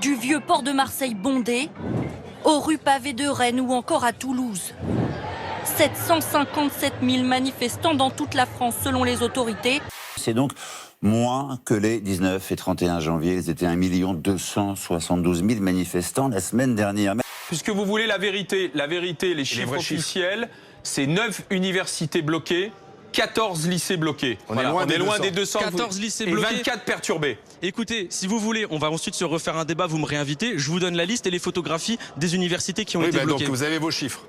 Du vieux port de Marseille bondé, aux rues pavées de Rennes ou encore à Toulouse. 757 000 manifestants dans toute la France selon les autorités. C'est donc moins que les 19 et 31 janvier. Ils étaient 1 272 000 manifestants la semaine dernière. Puisque vous voulez la vérité, les chiffres officiels, c'est 9 universités bloquées, 14 lycées bloqués. On est loin des 200. 14 lycées bloqués. Et 24 perturbés. Écoutez, si vous voulez, on va ensuite se refaire un débat, vous me réinvitez, je vous donne la liste et les photographies des universités qui ont été bloquées. Donc vous avez vos chiffres.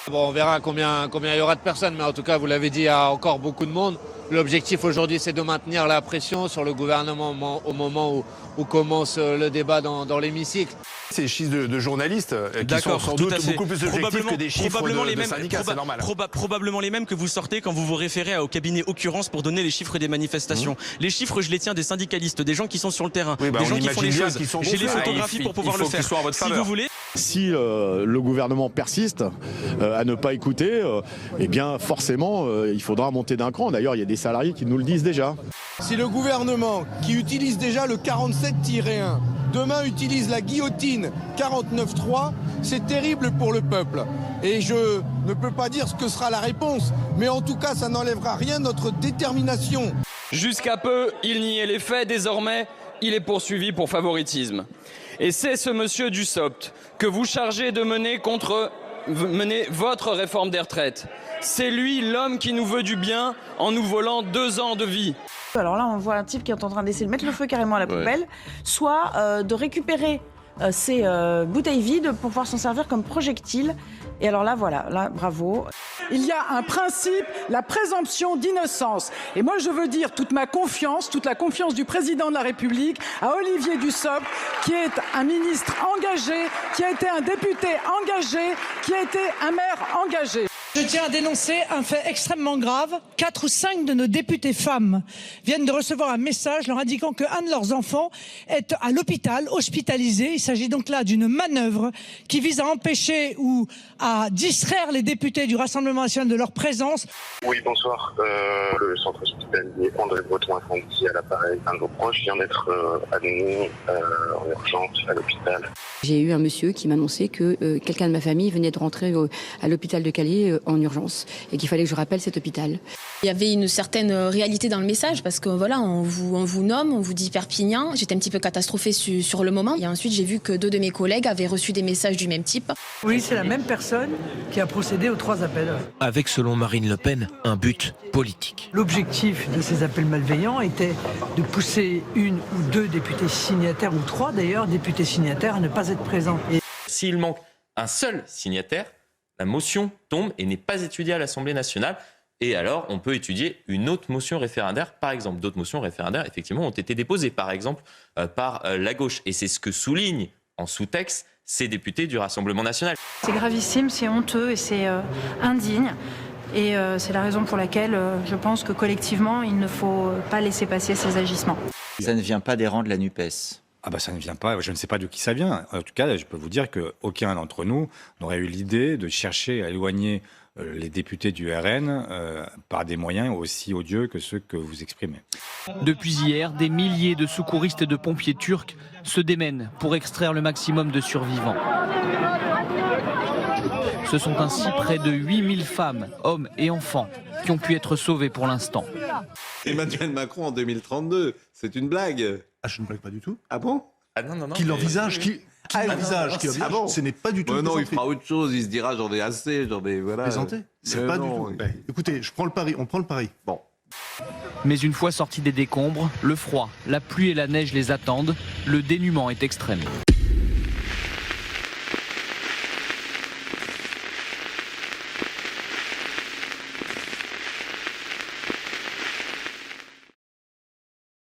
Bon, on verra combien il y aura de personnes, mais en tout cas, vous l'avez dit, il y a encore beaucoup de monde. L'objectif aujourd'hui, c'est de maintenir la pression sur le gouvernement au moment où commence le débat dans l'hémicycle. C'est des chiffres de journalistes qui sont sans doute beaucoup plus objectifs que des chiffres de syndicats, c'est normal. Probablement les mêmes que vous sortez quand vous vous référez au cabinet Occurrence pour donner les chiffres des manifestations. Les chiffres, je les tiens des syndicalistes, des gens qui sont sur le terrain, des gens qui font les choses. J'ai les photographies pour pouvoir le faire. Si vous voulez. Si le gouvernement persiste à ne pas écouter, eh bien forcément il faudra monter d'un cran. D'ailleurs, il y a des salariés qui nous le disent déjà. Si le gouvernement, qui utilise déjà le 47-1, demain utilise la guillotine 49.3, c'est terrible pour le peuple. Et je ne peux pas dire ce que sera la réponse, mais en tout cas, ça n'enlèvera rien de notre détermination. Jusqu'à peu, il niait les faits. Désormais, il est poursuivi pour favoritisme. Et c'est ce monsieur Dussopt que vous chargez de mener votre réforme des retraites. C'est lui l'homme qui nous veut du bien en nous volant 2 ans de vie. Alors là, on voit un type qui est en train d'essayer de mettre le feu carrément à la poubelle, soit de récupérer ces bouteilles vides pour pouvoir s'en servir comme projectile. Et alors là, voilà, là, bravo. Il y a un principe, la présomption d'innocence. Et moi, je veux dire toute ma confiance, toute la confiance du président de la République à Olivier Dussopt, qui est un ministre engagé, qui a été un député engagé, qui a été un maire engagé. Je tiens à dénoncer un fait extrêmement grave. 4 ou 5 de nos députés femmes viennent de recevoir un message leur indiquant qu'un de leurs enfants est à l'hôpital, hospitalisé. Il s'agit donc là d'une manœuvre qui vise à empêcher ou à distraire les députés du Rassemblement national de leur présence. Oui, bonsoir. Le centre hospitalier André Breton incendie à l'appareil. Un de vos proches vient d'être admis en urgence à l'hôpital. J'ai eu un monsieur qui m'annonçait que quelqu'un de ma famille venait de rentrer à l'hôpital de Calais en urgence et qu'il fallait que je rappelle cet hôpital. Il y avait une certaine réalité dans le message parce que voilà, on vous nomme, on vous dit Perpignan. J'étais un petit peu catastrophée sur le moment. Et ensuite, j'ai vu que 2 de mes collègues avaient reçu des messages du même type. Oui, c'est la même personne qui a procédé aux 3 appels. Avec, selon Marine Le Pen, un but politique. L'objectif de ces appels malveillants était de pousser 1 ou 2 députés signataires, ou 3 d'ailleurs, députés signataires à ne pas être présents. S'il manque un seul signataire, la motion tombe et n'est pas étudiée à l'Assemblée nationale. Et alors, on peut étudier une autre motion référendaire, par exemple. D'autres motions référendaires, effectivement, ont été déposées, par exemple, par la gauche. Et c'est ce que soulignent en sous-texte ces députés du Rassemblement national. C'est gravissime, c'est honteux et c'est indigne. Et c'est la raison pour laquelle je pense que collectivement, il ne faut pas laisser passer ces agissements. Ça ne vient pas des rangs de la NUPES. Ah bah ça ne vient pas, je ne sais pas de qui ça vient. En tout cas, je peux vous dire qu'aucun d'entre nous n'aurait eu l'idée de chercher à éloigner les députés du RN par des moyens aussi odieux que ceux que vous exprimez. Depuis hier, des milliers de secouristes et de pompiers turcs se démènent pour extraire le maximum de survivants. Ce sont ainsi près de 8000 femmes, hommes et enfants qui ont pu être sauvés pour l'instant. Emmanuel Macron en 2032, c'est une blague. Ah, je ne blague pas du tout. Ah bon? Ah non. Qui l'envisage, Ah bon? Ce n'est pas du tout. Non, il fera autre chose, il se dira j'en ai assez, j'en ai voilà. Plaisanter. C'est pas du tout. Écoutez, je prends le pari, on prend le pari. Bon. Mais une fois sortis des décombres, le froid, la pluie et la neige les attendent, le dénuement est extrême.